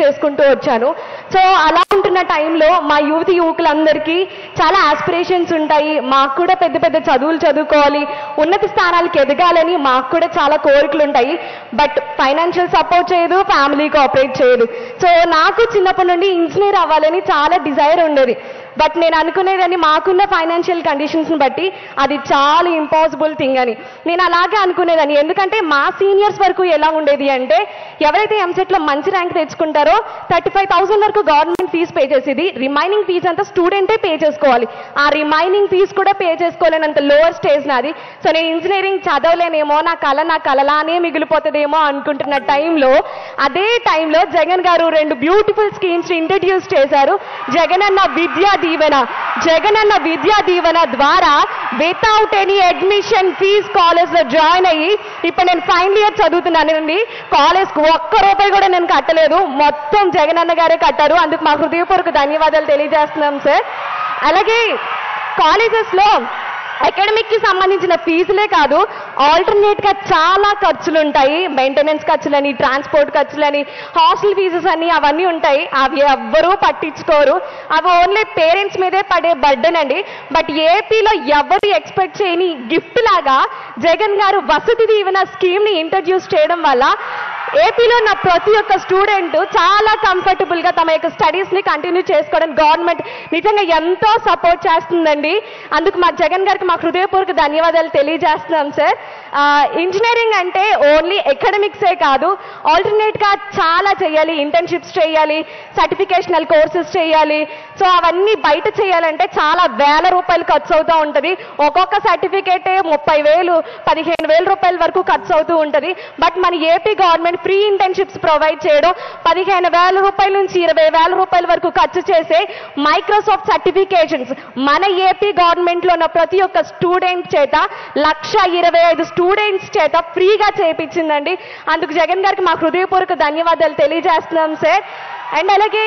చేసుకుంటూ వచ్చాను. సో అలా ఉంటున్న టైంలో మా యువకులందరికీ చాలా ఆస్పిరేషన్స్ ఉంటాయి. మాకు కూడా పెద్ద పెద్ద చదువులు చదువుకోవాలి, ఉన్నత స్థానాలకు ఎదగాలని మాకు కూడా చాలా కోరికలు ఉంటాయి. బట్ ఫైనాన్షియల్ సపోర్ట్ చేయదు, ఫ్యామిలీ కోఆపరేట్ చేయదు. సో నాకు చిన్నప్పటి నుండి ఇంజనీర్ అవ్వాలని చాలా డిజైర్ ఉండేది. బట్ నేను అనుకునేదని మాకున్న ఫైనాన్షియల్ కండిషన్స్ని బట్టి అది చాలా ఇంపాసిబుల్ థింగ్ అని నేను అలాగే అనుకునేదాన్ని. ఎందుకంటే మా సీనియర్స్ వరకు ఎలా ఉండేది అంటే, ఎవరైతే ఎంసెట్లో మంచి ర్యాంక్ తెచ్చుకుంటారో 35,000 వరకు గవర్నమెంట్ ఫీజు పే చేసేది, రిమైనింగ్ ఫీజు అంతా స్టూడెంటే పే చేసుకోవాలి. ఆ రిమైనింగ్ ఫీజు కూడా పే చేసుకోలేనంత లోవర్ స్టేజ్ నాది. సో నేను ఇంజనీరింగ్ చదవలేనేమో, నా కలలానే మిగిలిపోతుందేమో అనుకుంటున్న టైంలో, అదే టైంలో జగన్ గారు 2 బ్యూటిఫుల్ స్కీమ్స్ ఇంట్రడ్యూస్ చేశారు. జగనన్న విద్యా దీవెన ద్వారా వితౌట్ ఎనీ అడ్మిషన్ ఫీజ్ కాలేజ్లో జాయిన్ అయ్యి ఇప్పుడు నేను ఫైనల్ ఇయర్ చదువుతున్నానండి. కాలేజ్కి ₹1 కూడా నేను కట్టలేదు, మొత్తం జగనన్న గారే కట్టారు. అందుకు మా హృదయపూర్వక ధన్యవాదాలు తెలియజేస్తున్నాం సార్. అలాగే కాలేజెస్లో అకాడమిక్కి సంబంధించిన ఫీజులే కాదు, ఆల్టర్నేట్గా చాలా ఖర్చులు ఉంటాయి. మెయింటెనెన్స్ ఖర్చులని, ట్రాన్స్పోర్ట్ ఖర్చులని, హాస్టల్ ఫీజెస్ అని అవన్నీ ఉంటాయి. అవి ఎవ్వరూ పట్టించుకోరు. అవి ఓన్లీ పేరెంట్స్ మీదే పడే బర్డెన్ అండి. బట్ ఏపీలో ఎవరు ఎక్స్పెక్ట్ చేయని గిఫ్ట్ లాగా జగన్ గారు వసతి దీవెన స్కీమ్ని ఇంట్రడ్యూస్ చేయడం వల్ల ఏపీలో ఉన్న ప్రతి ఒక్క స్టూడెంట్ చాలా కంఫర్టబుల్గా తమ యొక్క స్టడీస్ని కంటిన్యూ చేసుకోవడానికి గవర్నమెంట్ నిజంగా ఎంతో సపోర్ట్ చేస్తుందండి. అందుకు మా జగన్ గారికి మా హృదయపూర్వక ధన్యవాదాలు తెలియజేస్తున్నాం సార్. ఇంజనీరింగ్ అంటే ఓన్లీ అకాడమిక్సే కాదు, ఆల్టర్నేట్గా చాలా చేయాలి. ఇంటర్న్షిప్స్ చేయాలి, సర్టిఫికేషనల్ కోర్సెస్ చేయాలి. సో అవన్నీ బయట చేయాలంటే చాలా ₹1,000 ఖర్చు అవుతూ ఉంటుంది. ఒక్కొక్క సర్టిఫికేటే 30,000, ₹15,000 వరకు ఖర్చు అవుతూ ఉంటుంది. బట్ మన AP government free internships provide చేయడం, ₹15,000 నుంచి ₹20,000 వరకు ఖర్చు చేసే మైక్రోసాఫ్ట్ సర్టిఫికేషన్స్ మన ఏపీ గవర్నమెంట్లో ఉన్న ప్రతి ఒక్క స్టూడెంట్ చేత 125 స్టూడెంట్స్ చేత ఫ్రీగా చేయించిందండి. అందుకు జగన్ గారికి మా హృదయపూర్వక ధన్యవాదాలు తెలియజేస్తున్నాం సార్. అండ్ అలాగే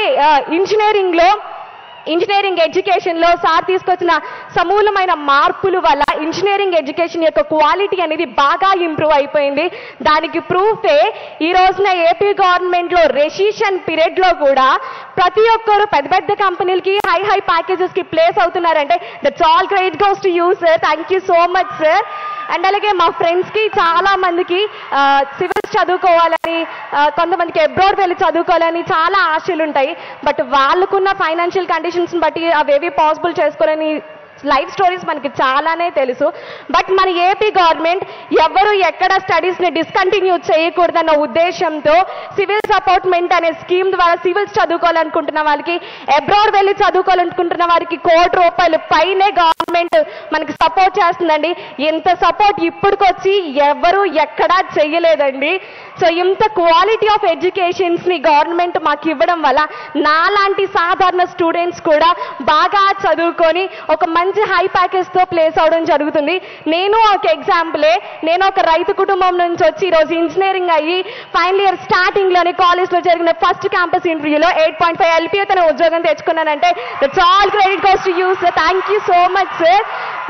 ఇంజనీరింగ్ ఎడ్యుకేషన్లో సార్ తీసుకొచ్చిన సమూలమైన మార్పుల వల్ల ఇంజనీరింగ్ ఎడ్యుకేషన్ యొక్క క్వాలిటీ అనేది బాగా ఇంప్రూవ్ అయిపోయింది. దానికి ప్రూఫే ఈ రోజున ఏపీ గవర్నమెంట్లో రెసిషన్ పీరియడ్లో కూడా ప్రతి ఒక్కరు పెద్ద పెద్ద కంపెనీలకి హై ప్యాకేజెస్కి ప్లేస్ అవుతున్నారంటే that's all credit goes to you sir. Thank you so much sir. And అలాగే మా ఫ్రెండ్స్కి చాలా మందికి సివిల్స్ చదువుకోవాలని, కొంతమందికి అబ్రాడ్ వెళ్ళి చదువుకోవాలని చాలా ఆశలు ఉంటాయి. బట్ వాళ్ళకున్న ఫైనాన్షియల్ కండిషన్స్ని బట్టి అవేవి పాసిబుల్ చేసుకోవాలని లైఫ్ స్టోరీస్ మనకి చాలానే తెలుసు. బట్ మన ఏపీ గవర్నమెంట్ ఎవరు ఎక్కడ స్టడీస్ని డిస్కంటిన్యూ చేయకూడదన్న ఉద్దేశంతో సివిల్ సపోర్ట్మెంట్ అనే స్కీమ్ ద్వారా సివిల్స్ చదువుకోవాలనుకుంటున్న వాళ్ళకి, అబ్రాడ్ వెళ్ళి చదువుకోవాలనుకుంటున్న వారికి ₹1,00,00,000 పైనే గవర్నమెంట్ మనకి సపోర్ట్ చేస్తుందండి. ఇంత సపోర్ట్ ఇప్పటికొచ్చి ఎవరు ఎక్కడా చెయ్యలేదండి. సో ఇంత క్వాలిటీ ఆఫ్ ఎడ్యుకేషన్స్ని గవర్నమెంట్ మాకు ఇవ్వడం వల్ల నాలాంటి సాధారణ స్టూడెంట్స్ కూడా బాగా చదువుకొని ఒక మంచి హై ప్యాకేజ్తో ప్లేస్ అవడం జరుగుతుంది. నేను ఒక ఎగ్జాంపులే. నేను ఒక రైతు కుటుంబం నుంచి వచ్చి ఈరోజు ఇంజనీరింగ్ అయ్యి ఫైనల్ ఇయర్ స్టార్టింగ్లోని కాలేజ్లో జరిగిన ఫస్ట్ క్యాంపస్ ఇంటర్వ్యూలో 8.5 LPA తన ఉద్యోగం తెచ్చుకున్నానంటే that's all credit goes to you sir. Thank you so much sir.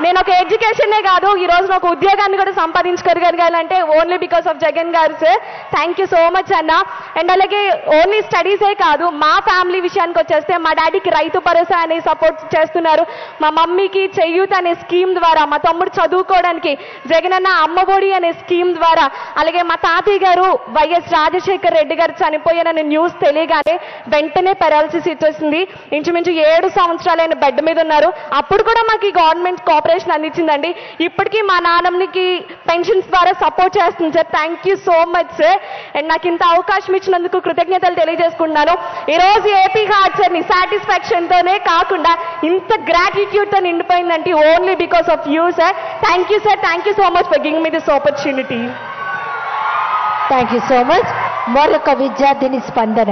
నేను ఒక ఎడ్యుకేషనే కాదు, ఈ రోజు ఒక ఉద్యోగాన్ని కూడా సంపాదించుకోగలగాలంటే ఓన్లీ బికాస్ ఆఫ్ జగన్ గారు sir. Thank you so much అన్న. అండ్ అలాగే ఓన్లీ స్టడీసే కాదు, మా ఫ్యామిలీ విషయానికి వచ్చేస్తే మా డాడీకి రైతు భరోసా అనే సపోర్ట్ చేస్తున్నారు. మా మమ్మీకి చెయ్యూత్ అనే స్కీమ్ ద్వారా, మా తమ్ముడు చదువుకోవడానికి జగనన్న అమ్మఒడి అనే స్కీమ్ ద్వారా, అలాగే మా తాతయ్య గారు వైఎస్ రాజశేఖర్ రెడ్డి గారు చనిపోయాననే న్యూస్ తెలియగానే వెంటనే పెరాలసిస్ వచ్చేసింది. ఇంచుమించు 7 సంవత్సరాలైన బెడ్ మీద ఉన్నారు. అప్పుడు కూడా మాకు ఈ గవర్నమెంట్ కోఆపరేషన్ అందించిందండి. ఇప్పటికీ మా నాన్నమ్మకి పెన్షన్స్ ద్వారా సపోర్ట్ చేస్తుంది sir. Thank you so much sir. And నాకు ఇంత అవకాశం ఇచ్చినందుకు కృతజ్ఞతలు తెలియజేసుకుంటున్నాను. ఈరోజు ఏపీ హార్ట్ సార్ని సాటిస్ఫాక్షన్తోనే కాకుండా ఇంత గ్రాటిట్యూడ్తో నిండిపోయిందంటే only because of you sir. Thank you sir. Thank you so much for giving me this opportunity. Thank you so much. మరొక విద్యార్థిని స్పందన.